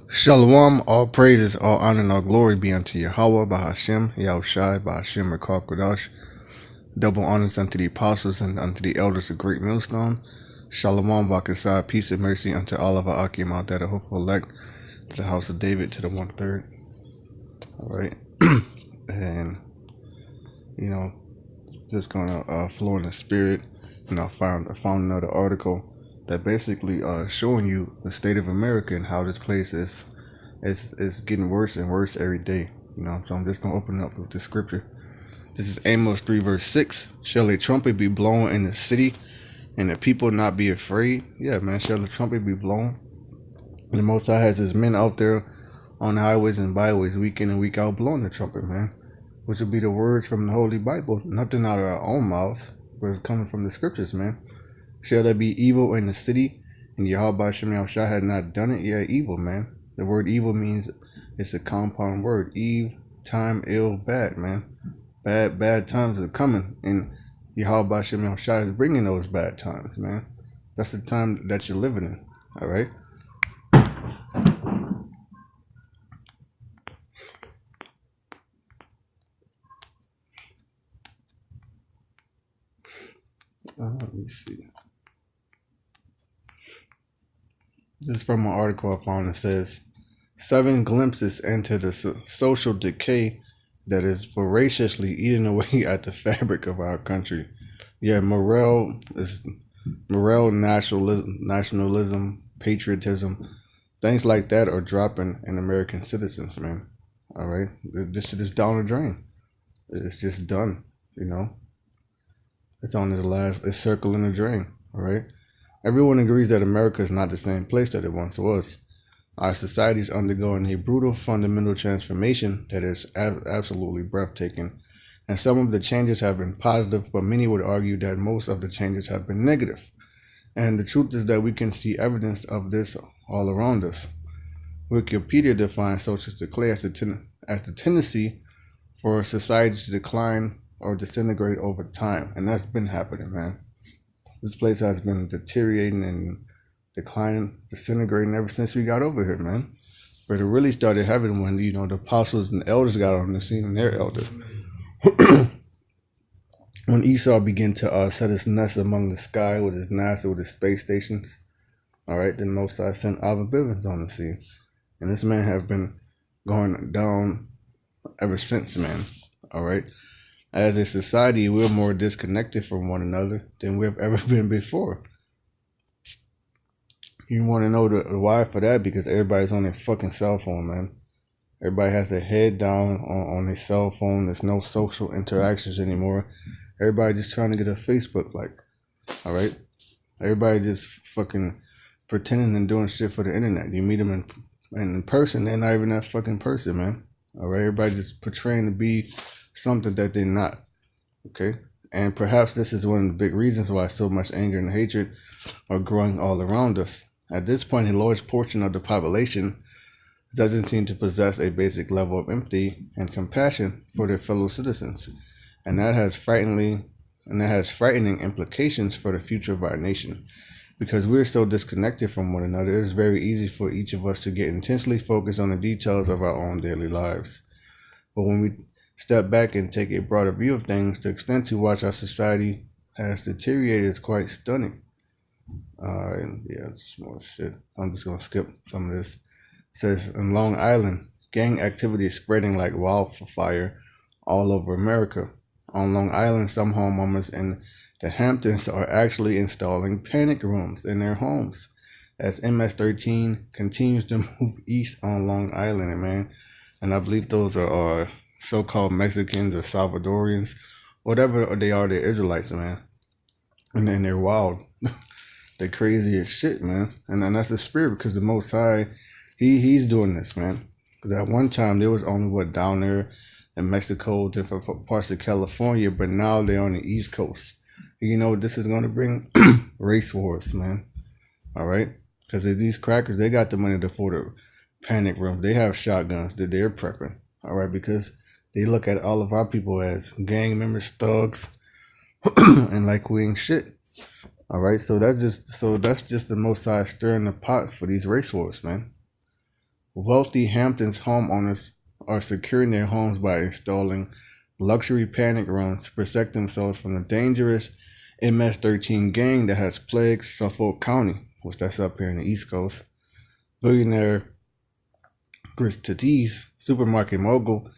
Shalawam, all praises, all honor, and all glory be unto YAHAWAH, Bahashem, yahawashi, Bahashem, qadash. Double honors unto the apostles and unto the elders of Great Millstone. Shalom, Barak ATHAM, peace and mercy unto all of our Akim out there, the hopeful elect, to the house of David, to the 1/3. Alright. And, just gonna flow in the spirit. And I found another article that basically showing you the state of America and how this place is getting worse and worse every day. So I'm just gonna open up with the scripture. This is Amos 3 verse 6. Shall a trumpet be blown in the city and the people not be afraid? Yeah, man, shall the trumpet be blown? The Most High has his men out there on the highways and byways week in and week out blowing the trumpet, man. Which would be the words from the Holy Bible. Nothing out of our own mouths, but it's coming from the scriptures, man. Shall there be evil in the city and Yahweh Shem Yahushua had not done it? Yeah, evil, man. The word evil means it's a compound word. Eve, time, ill, bad, man. Bad times are coming, and Yahweh Shem Yahushua is bringing those bad times, man. That's the time that you're living in, all right? Let me see. This is from an article I found that says 7 glimpses into the social decay that is voraciously eating away at the fabric of our country. Yeah, morale, nationalism, patriotism, things like that are dropping in American citizens, man. All right, this shit is down the drain. It's just done, It's on it's circling the drain, all right? Everyone agrees that America is not the same place that it once was. Our society is undergoing a brutal fundamental transformation that is absolutely breathtaking. And some of the changes have been positive, but many would argue that most of the changes have been negative. And the truth is that we can see evidence of this all around us. Wikipedia defines social decay as the tendency for society to decline or disintegrate over time. And that's been happening, man. This place has been deteriorating and declining, disintegrating ever since we got over here, man. But it really started happening when, the apostles and the elders got on the scene and their elders. When Esau began to set his nest among the sky with his NASA, with his space stations, all right, then Most High sent Abba Bivens on the scene. And this man have been going down ever since, man, all right? As a society, we're more disconnected from one another than we've ever been before. You want to know the why for that? Because everybody's on their fucking cell phone, man. Everybody has their head down on their cell phone. There's no social interactions anymore. Everybody just trying to get a Facebook like, all right? Everybody just fucking pretending and doing shit for the internet. You meet them in person, they're not even that fucking person, man. All right? Everybody just portraying to be something that they're not, okay? And perhaps this is one of the big reasons why so much anger and hatred are growing all around us. At this point, a large portion of the population doesn't seem to possess a basic level of empathy and compassion for their fellow citizens, and that has frightening implications for the future of our nation. Because we're so disconnected from one another, it's very easy for each of us to get intensely focused on the details of our own daily lives. But when we step back and take a broader view of things, the extent to which our society has deteriorated is quite stunning. And yeah, it's more shit. I'm just gonna skip some of this. It says in Long Island, gang activity is spreading like wildfire all over America. On Long Island, some homeowners in the Hamptons are actually installing panic rooms in their homes as MS-13 continues to move east on Long Island, man. And I believe those are so-called Mexicans or Salvadorians, whatever they are, they're Israelites, man. And then they're wild. They're crazy as shit, man. And that's the spirit, because the Most High, he's doing this, man. Because at one time, there was only down there in Mexico, different parts of California, but now they're on the East Coast. You know what this is going to bring? Race wars, man. All right? Because these crackers, they got the money to afford a panic room. They have shotguns that they're prepping. All right? Because they look at all of our people as gang members, thugs, and like we ain't shit. All right, so that's just the Most High stirring the pot for these race wars, man. Wealthy Hamptons homeowners are securing their homes by installing luxury panic rooms to protect themselves from the dangerous MS-13 gang that has plagued Suffolk County, which that's up here in the East Coast. Billionaire Christie's supermarket mogul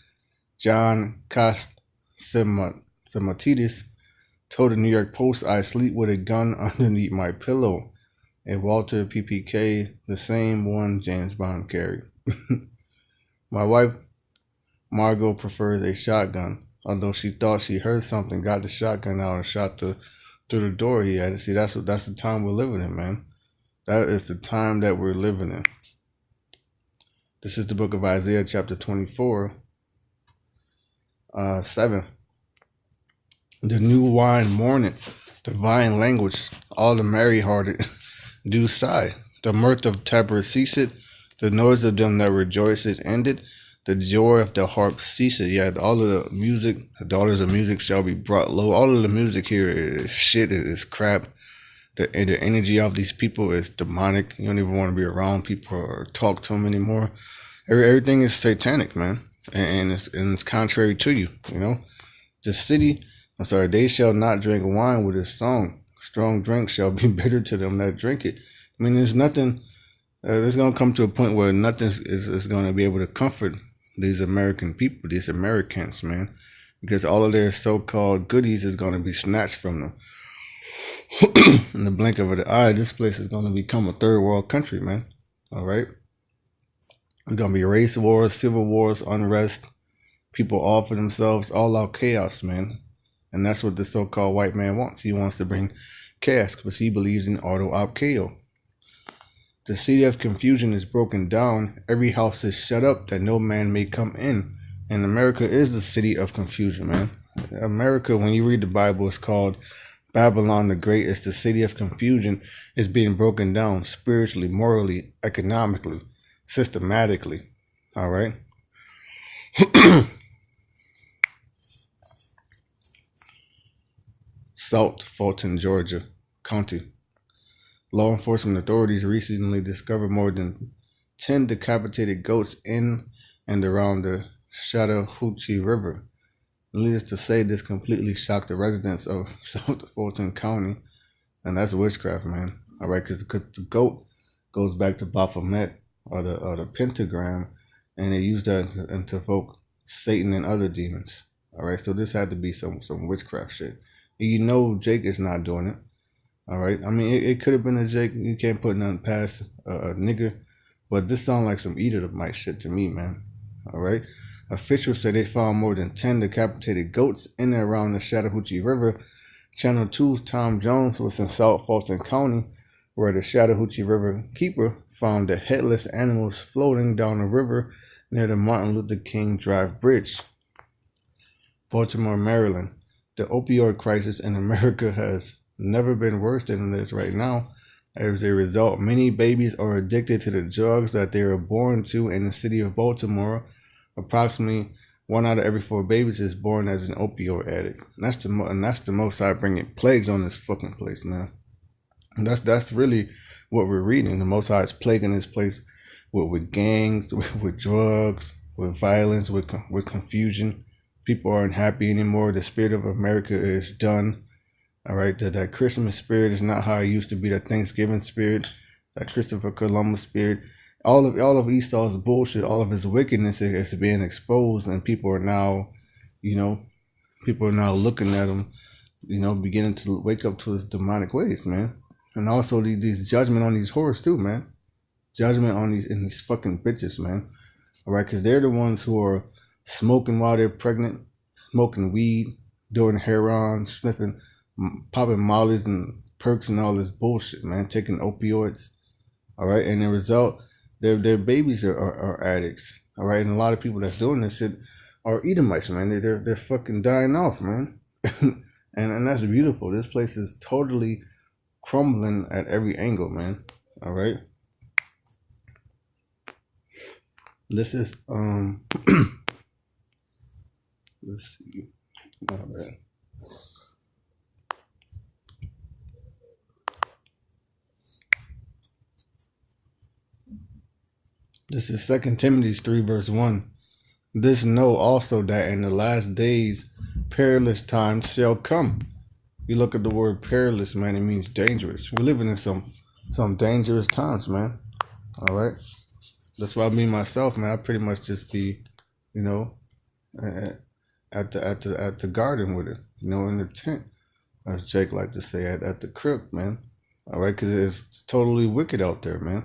John Catsimatidis told the New York Post, "I sleep with a gun underneath my pillow." And Walter PPK, the same one James Bond carried. My wife, Margot, prefers a shotgun, although she thought she heard something, got the shotgun out and shot through the door he had. See, that's the time we're living in, man. That is the time that we're living in. This is the book of Isaiah, chapter 24, 7. The new wine mourneth, the vine language, all the merry-hearted do sigh. The mirth of Tabor ceased, the noise of them that rejoice is ended, the joy of the harp ceased. Yeah, all of the music, the daughters of music shall be brought low. All of the music here is shit, is crap. The energy of these people is demonic. You don't even want to be around people or talk to them anymore. Everything is satanic, man, and it's contrary to you. You know, they shall not drink wine with its song. Strong drink shall be bitter to them that drink it. I mean, there's nothing. There's going to come to a point where nothing is going to be able to comfort these American people, these Americans, man, because all of their so-called goodies is going to be snatched from them. In the blink of an eye, this place is going to become a third world country, man. All right. It's going to be race wars, civil wars, unrest, people all for themselves, all out chaos, man. And that's what the so-called white man wants. He wants to bring chaos because he believes in auto-op KO. The city of confusion is broken down. Every house is shut up that no man may come in. And America is the city of confusion, man. America, when you read the Bible, it's called Babylon the Great. It's the city of confusion. It's being broken down spiritually, morally, economically, systematically. All right? South Fulton, Georgia County. Law enforcement authorities recently discovered more than 10 decapitated goats in and around the Chattahoochee River. Needless to say, this completely shocked the residents of South Fulton County, and that's witchcraft, man. All right, because the goat goes back to Baphomet or the pentagram, and they use that to invoke Satan and other demons. All right, so this had to be some witchcraft shit. You know, Jake is not doing it. All right, I mean, it could have been a Jake. You can't put nothing past a nigga, but this sounds like some eat it up mic shit to me, man. All right. Officials said they found more than 10 decapitated goats in and around the Chattahoochee River. Channel 2's Tom Jones was in South Fulton County, where the Chattahoochee River keeper found the headless animals floating down the river near the Martin Luther King Drive Bridge. Baltimore, Maryland. The opioid crisis in America has never been worse than it is right now. As a result, many babies are addicted to the drugs that they are born to in the city of Baltimore. Approximately 1 out of every 4 babies is born as an opioid addict. And that's the most I bring it plagues on this fucking place, man. And that's really what we're reading. The Most High is plaguing this place with gangs, with drugs, with violence, with confusion. People aren't happy anymore. The spirit of America is done. All right, that Christmas spirit is not how it used to be. That Thanksgiving spirit, that Christopher Columbus spirit, all of Esau's bullshit, all of his wickedness is being exposed, and people are now looking at him, beginning to wake up to his demonic ways, man. And also these judgment on these whores too, man. Judgment on these fucking bitches, man. All right, because they're the ones who are smoking while they're pregnant, smoking weed, doing heroin, sniffing, popping mollies and perks and all this bullshit, man, taking opioids. All right, and the result, their babies are addicts. All right, and a lot of people that's doing this shit are Edomites, man. They're fucking dying off, man. and that's beautiful. This place is totally crumbling at every angle, man. All right. This is let's see. All right. This is 2 Timothy 3 verse 1. This know also that in the last days perilous times shall come. You look at the word perilous, man, it means dangerous. We're living in some dangerous times, man. All right? That's why me myself, man, I pretty much just be, you know, at the garden with it, you know, in the tent, as Jake like to say, at the crib, man. All right, because it's totally wicked out there, man.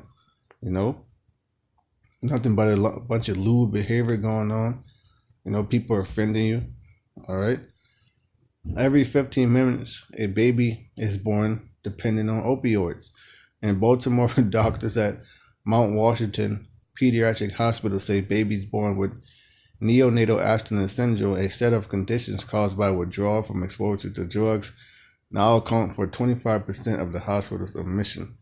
You know, nothing but a bunch of lewd behavior going on. You know, people are offending you. All right. Every 15 minutes, a baby is born depending on opioids. And Baltimore doctors at Mount Washington Pediatric Hospital say babies born with neonatal abstinence syndrome, a set of conditions caused by withdrawal from exposure to drugs, now account for 25% of the hospital's admission.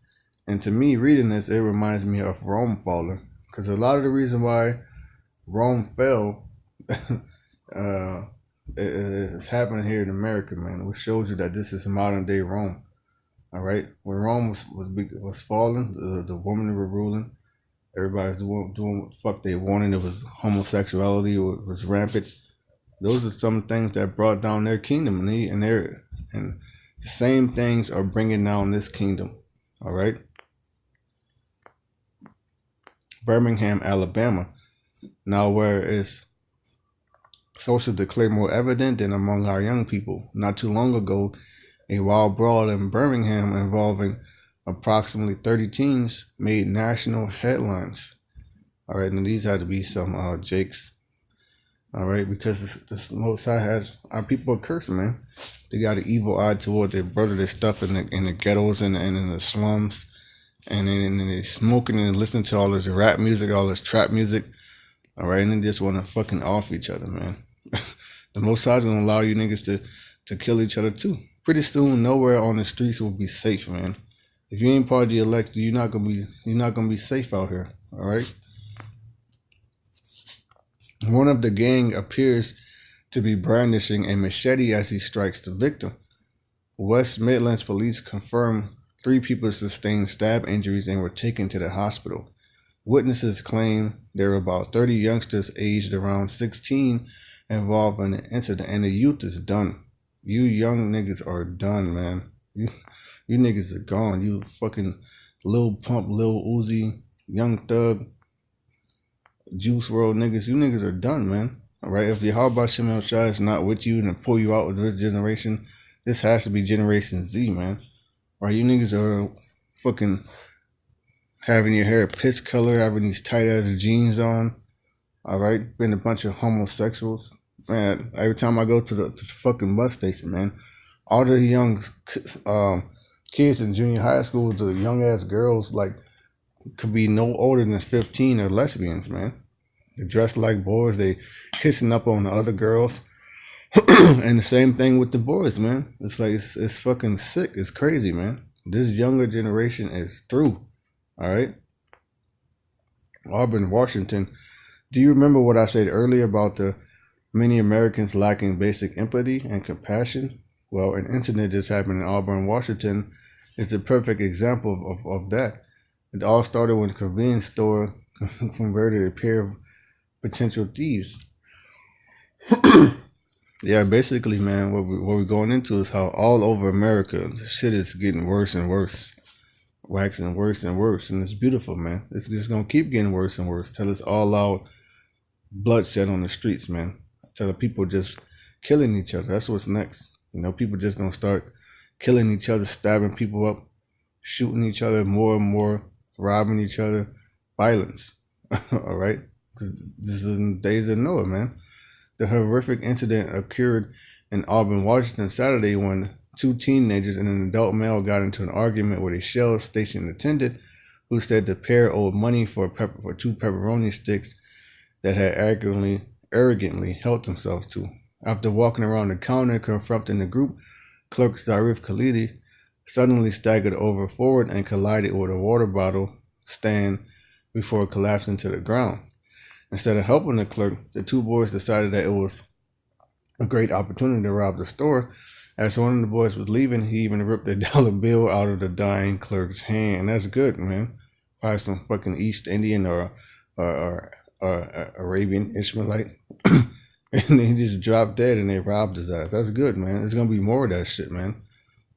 And to me, reading this, it reminds me of Rome falling. Because a lot of the reason why Rome fell it's happening here in America, man, which shows you that this is modern day Rome. All right, when Rome was falling, the women were ruling. Everybody's doing what the fuck they wanted. It was homosexuality, it was rampant. Those are some things that brought down their kingdom, and the same things are bringing down this kingdom. All right, Birmingham, Alabama, now where is social decay more evident than among our young people. Not too long ago, a wild brawl in Birmingham involving approximately 30 teens made national headlines. All right, and these had to be some Jakes. All right, because this Most High has our people are cursing, man. They got an evil eye toward their brother. They stuff in the ghettos and in the slums, and they smoking and listening to all this rap music, all this trap music. All right, and they just want to fucking off each other, man. The Most High is gonna allow you niggas to kill each other too. Pretty soon, nowhere on the streets will be safe, man. If you ain't part of the elect, you're not gonna be safe out here. All right. One of the gang appears to be brandishing a machete as he strikes the victim. West Midlands police confirmed 3 people sustained stab injuries and were taken to the hospital. Witnesses claim there were about 30 youngsters aged around 16 involved in the incident, and the youth is done. You young niggas are done, man. You niggas are gone. You fucking Lil Pump, Lil Uzi, Young Thug, Juice WRLD niggas. You niggas are done, man. All right. If YAHAWAH is not with you and pull you out with this generation, this has to be Generation Z, man. Or you niggas are fucking having your hair pitch color, having these tight ass jeans on. All right, been a bunch of homosexuals, man. Every time I go to the fucking bus station, man, all the young kids in junior high school, the young ass girls, like, could be no older than 15, are lesbians, man. They dress like boys, they kissing up on the other girls, and the same thing with the boys, man. It's like it's fucking sick. It's crazy, man. This younger generation is through. All right, Auburn, Washington. Do you remember what I said earlier about the many Americans lacking basic empathy and compassion? Well, an incident just happened in Auburn, Washington is a perfect example of that. It all started when a convenience store converted a pair of potential thieves. Yeah, basically, man, what we're going into is how all over America, the shit is getting worse and worse. Waxing worse and worse, and it's beautiful, man. It's just gonna keep getting worse and worse till it's all out bloodshed on the streets, man. Till the people just killing each other. That's what's next. You know, people just gonna start killing each other, stabbing people up, shooting each other more and more, robbing each other. Violence. All right, because this is in the days of Noah, man. The horrific incident occurred in Auburn, Washington, Saturday when 2 teenagers and an adult male got into an argument with a Shell station attendant who said the pair owed money for 2 pepperoni sticks that had arrogantly helped themselves to. After walking around the counter confronting the group, clerk Zarif Khalidi suddenly staggered forward and collided with a water bottle stand before collapsing to the ground. Instead of helping the clerk, the 2 boys decided that it was a great opportunity to rob the store. As one of the boys was leaving, he even ripped a dollar bill out of the dying clerk's hand. That's good, man. Probably some fucking East Indian or or Arabian Ishmaelite, and he just dropped dead and they robbed his ass. That's good, man. There's gonna be more of that shit, man.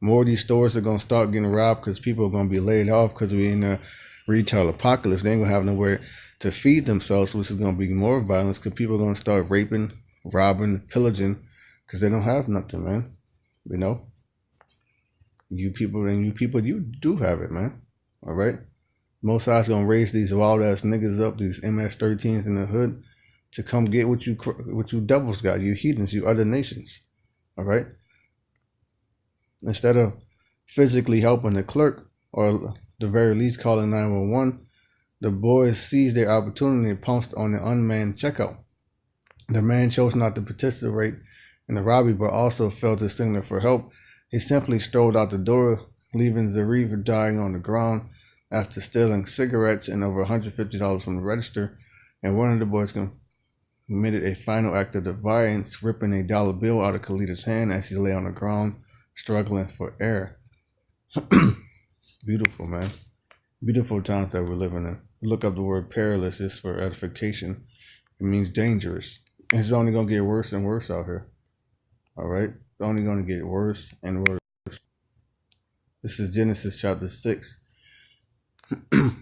More of these stores are gonna start getting robbed because people are gonna be laid off because we're in a retail apocalypse. They ain't gonna have nowhere to feed themselves, which is gonna be more violence because people are gonna start raping, robbing, pillaging because they don't have nothing, man. You know, you people, you do have it, man. All right. Most High's gonna raise these wild ass niggas up, these MS-13s in the hood, to come get what you devils got, you heathens, you other nations. All right. Instead of physically helping the clerk, or the very least calling 911, the boys seized their opportunity and pounced on the unmanned checkout. The man chose not to participate in the robbery, but also failed to signal for help. He simply strolled out the door, leaving Zarif dying on the ground after stealing cigarettes and over $150 from the register. And one of the boys committed a final act of defiance, ripping a dollar bill out of Khalid's hand as he lay on the ground, struggling for air. Beautiful, man. Beautiful times that we're living in. Look up the word perilous. It's for edification. It means dangerous. It's only going to get worse and worse out here. All right? It's only going to get worse and worse. This is Genesis chapter 6. And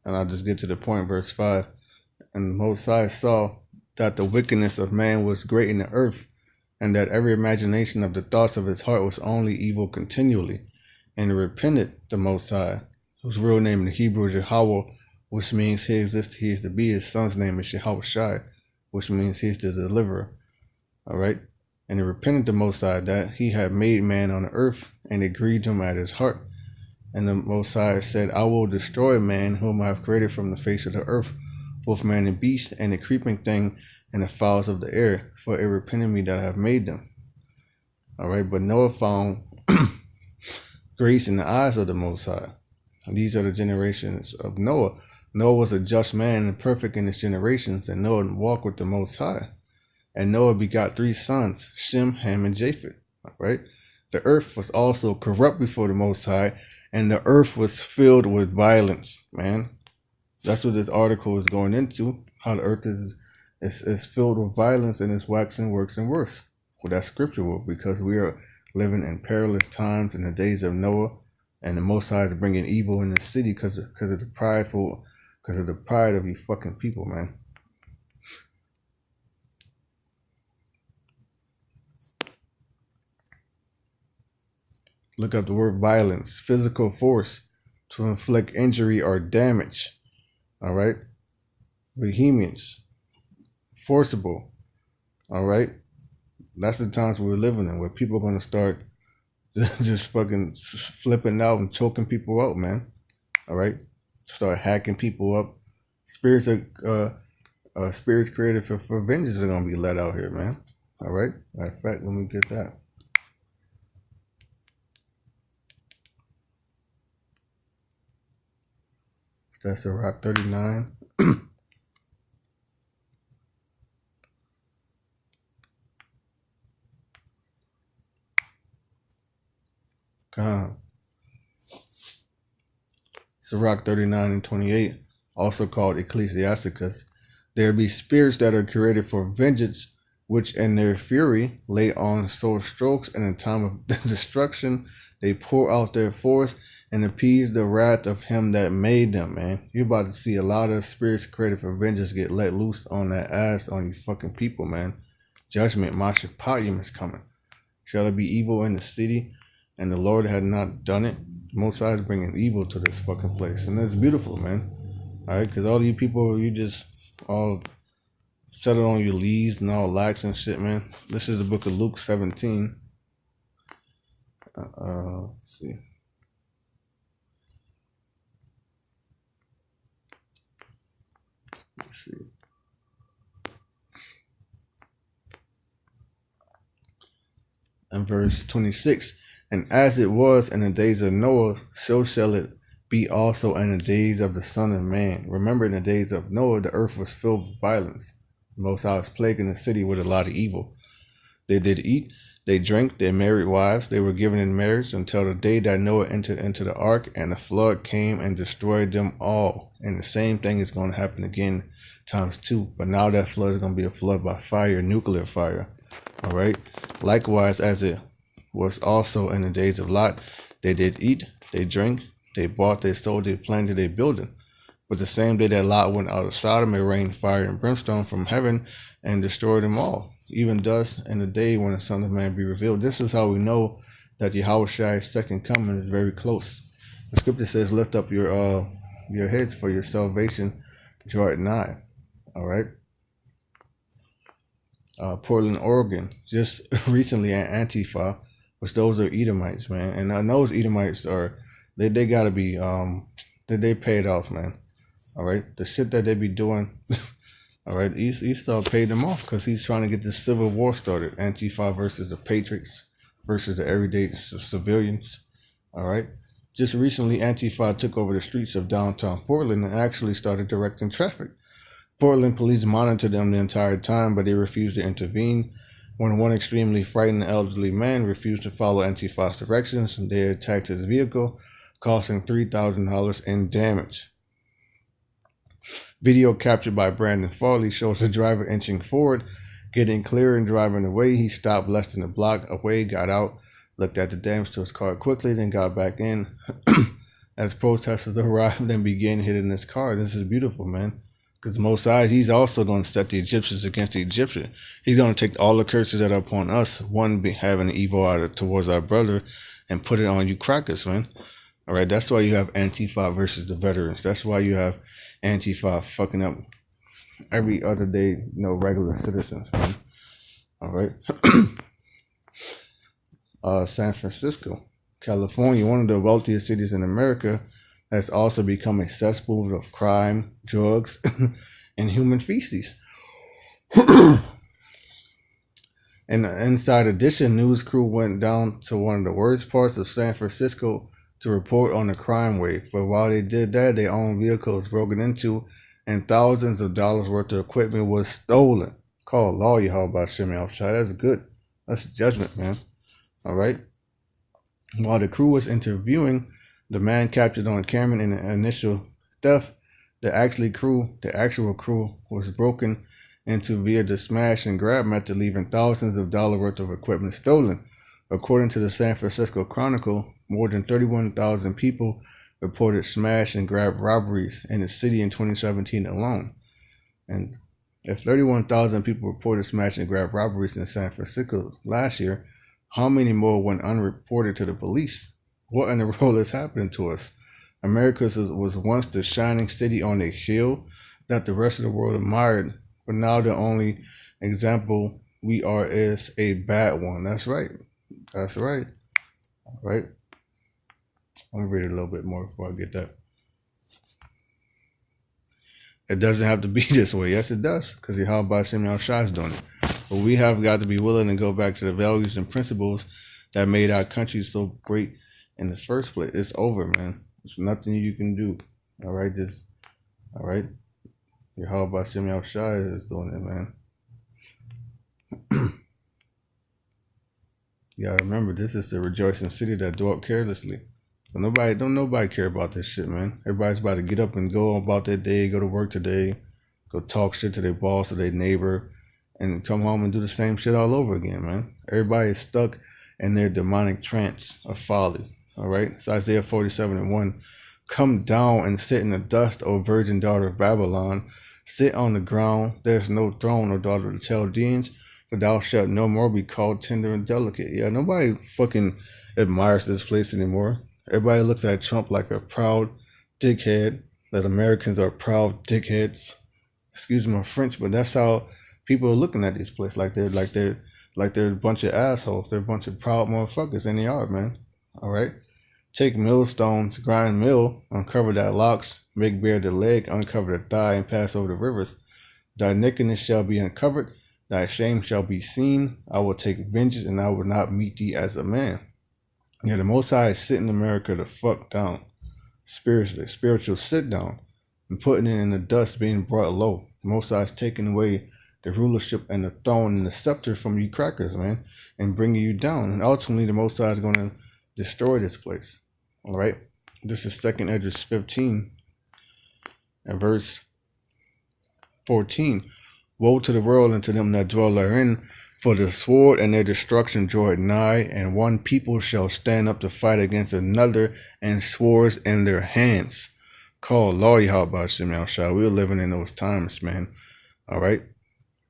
I'll just get to the point, verse 5. And Mosiah saw that the wickedness of man was great in the earth, and that every imagination of the thoughts of his heart was only evil continually. And he repented the Most High, whose real name in the Hebrew is YAHAWAH, which means he exists, he is to be. His son's name is yahawashi, which means he is the deliverer. All right? And he repented the Most High that he had made man on the earth, and it grieved him at his heart. And the Most High said, I will destroy man whom I have created from the face of the earth, both man and beast, and the creeping thing, and the fowls of the air, for it repented me that I have made them. All right, but Noah found grace in the eyes of the Most High. And these are the generations of Noah. Noah was a just man and perfect in his generations, and Noah walked with the Most High. And Noah begot 3 sons, Shem, Ham, and Japheth. All right, the earth was also corrupt before the Most High, and the earth was filled with violence, man. That's what this article is going into, how the earth is filled with violence and it's waxing worse and worse. Well, that's scriptural because we are living in perilous times in the days of Noah, and the Most High is bringing evil in the city because of the pride of you fucking people, man. Look up the word violence, physical force to inflict injury or damage. All right. Vehemence, forcible. All right. That's the times we're living in, where people are going to start just fucking flipping out and choking people out, man. All right. Start hacking people up. Spirits created for vengeance are going to be let out here, man. All right. Matter of fact, let me get that. That's the Rock 39. Sirach 39 and 28, also called Ecclesiasticus. There be spirits that are created for vengeance, which in their fury lay on sore strokes, and in time of destruction they pour out their force and appease the wrath of him that made them, man. You're about to see a lot of spirits created for vengeance get let loose on that ass on you fucking people, man. Judgment, Mashapayim is coming. Shall it be evil in the city, and the Lord had not done it? Most High is bringing evil to this fucking place, and that's beautiful, man. All right, because all you people, you just all settle on your leads and all lax and shit, man. This is the book of Luke 17. Let's see. Let's see. And verse 26. And as it was in the days of Noah, so shall it be also in the days of the Son of Man. Remember, in the days of Noah, the earth was filled with violence. The Most High was plaguing the city with a lot of evil. They did eat, They drank their married wives. They were given in marriage until the day that Noah entered into the ark, and the flood came and destroyed them all. And the same thing is going to happen again ×2. But now that flood is going to be a flood by fire, nuclear fire. All right. Likewise, as it was also in the days of Lot, they did eat, they drank, they bought, they sold, they planted, they building. But the same day that Lot went out of Sodom, it rained fire and brimstone from heaven and destroyed them all. Even thus, in the day when the Son of Man be revealed. This is how we know that Yahawah's second coming is very close. The scripture says, lift up your heads, for your salvation draweth nigh. All right. Portland, Oregon, just recently at Antifa, which those are Edomites, man. And those Edomites they gotta be, they paid off, man. All right. The shit that they be doing, all right, Esau paid them off because he's trying to get this civil war started. Antifa versus the patriots versus the everyday civilians. All right. Just recently, Antifa took over the streets of downtown Portland and actually started directing traffic. Portland police monitored them the entire time, but they refused to intervene. When one extremely frightened elderly man refused to follow Antifa's directions, they attacked his vehicle, costing $3,000 in damage. Video captured by Brandon Farley shows the driver inching forward, getting clear and driving away. He stopped less than a block away, got out, looked at the damage to his car quickly, then got back in. As protesters arrived and began hitting his car. This is beautiful, man. Because Most High, he's also going to set the Egyptians against the Egyptian. He's going to take all the curses that are upon us, one having evil out towards our brother, and put it on you crackers, man. All right, that's why you have Antifa versus the veterans. That's why you have Antifa fucking up every other day, regular citizens, man. All right. San Francisco, California, one of the wealthiest cities in America, has also become a cesspool of crime, drugs, and human feces. In the Inside Edition, news crew went down to one of the worst parts of San Francisco to report on the crime wave. But while they did that, their own vehicles broken into and thousands of dollars worth of equipment was stolen. Call law, YAHAWAH. That's good. That's judgment, man. All right. While the crew was interviewing the man captured on camera in the initial theft, the actual crew was broken into via the smash and grab method, leaving thousands of dollars worth of equipment stolen. According to the San Francisco Chronicle, more than 31,000 people reported smash and grab robberies in the city in 2017 alone. And if 31,000 people reported smash and grab robberies in San Francisco last year, how many more went unreported to the police? What in the world is happening to us? America was once the shining city on a hill that the rest of the world admired, but now the only example we are is a bad one. That's right. That's right. All right. I'm going to read it a little bit more before I get that. It doesn't have to be this way. Yes, it does, because YAHAWAH is doing it. But we have got to be willing to go back to the values and principles that made our country so great in the first place. It's over, man. There's nothing you can do. All right, all right. YAHAWAH is doing it, man. You gotta remember, this is the rejoicing city that dwelt carelessly. So don't nobody care about this shit, man. Everybody's about to get up and go about their day, go to work today, go talk shit to their boss or their neighbor, and come home and do the same shit all over again, man. Everybody is stuck in their demonic trance of folly. All right. It's Isaiah 47:1. Come down and sit in the dust, O virgin daughter of Babylon. Sit on the ground. There's no throne, O daughter of the Chaldeans, for thou shalt no more be called tender and delicate. Yeah, nobody fucking admires this place anymore. Everybody looks at Trump like a proud dickhead, that Americans are proud dickheads. Excuse my French, but that's how people are looking at this place. Like they're a bunch of assholes. They're a bunch of proud motherfuckers, and they are, man. All right. Take millstones, grind mill, uncover thy locks, make bare the leg, uncover the thigh, and pass over the rivers. Thy nakedness shall be uncovered, thy shame shall be seen. I will take vengeance, and I will not meet thee as a man. Yeah, the Most High is sitting America the fuck down, spiritual sit down, and putting it in the dust, being brought low. The Most High is taking away the rulership and the throne and the scepter from you crackers, man, and bringing you down. And ultimately, the Most High is going to destroy this place. All right. This is 2nd Esdras 15 and verse 14. Woe to the world and to them that dwell therein, for the sword and their destruction draweth nigh, and one people shall stand up to fight against another, and swords in their hands. Call law YAHAWAH. We're living in those times, man. All right.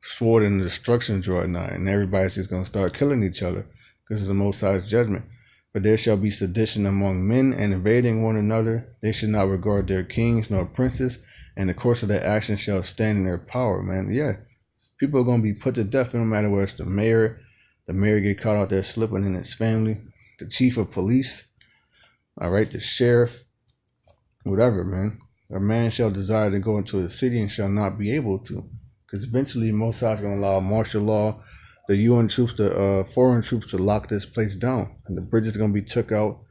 Sword and destruction draweth nigh, and everybody's just going to start killing each other because of the Most High's judgment. But there shall be sedition among men, and invading one another. They should not regard their kings nor princes, and the course of their action shall stand in their power, man. Yeah, people are going to be put to death no matter whether it's the mayor get caught out there slipping in his family, the chief of police, all right, the sheriff, whatever, man. A man shall desire to go into a city and shall not be able to, because eventually Most High is going to allow martial law, the UN troops, the foreign troops to lock this place down, and the bridges are going to be took out,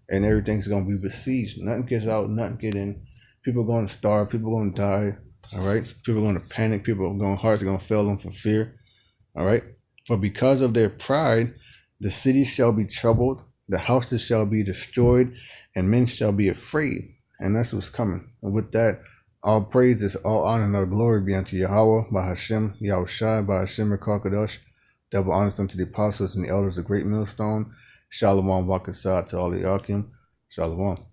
and everything's going to be besieged. Nothing gets out, nothing get in. People are going to starve. People are going to die. All right. People are going to panic. Hearts are going to fail them for fear. All right. For because of their pride, the cities shall be troubled, the houses shall be destroyed, and men shall be afraid. And that's what's coming. And with that, all praises, all honor, and all glory be unto YAHAWAH, by Hashem, yahawashi, by Hashem, qadash. Double honors unto the apostles and the elders of Great Millstone. Shalom, Barak ATHAM to all the Shalawam.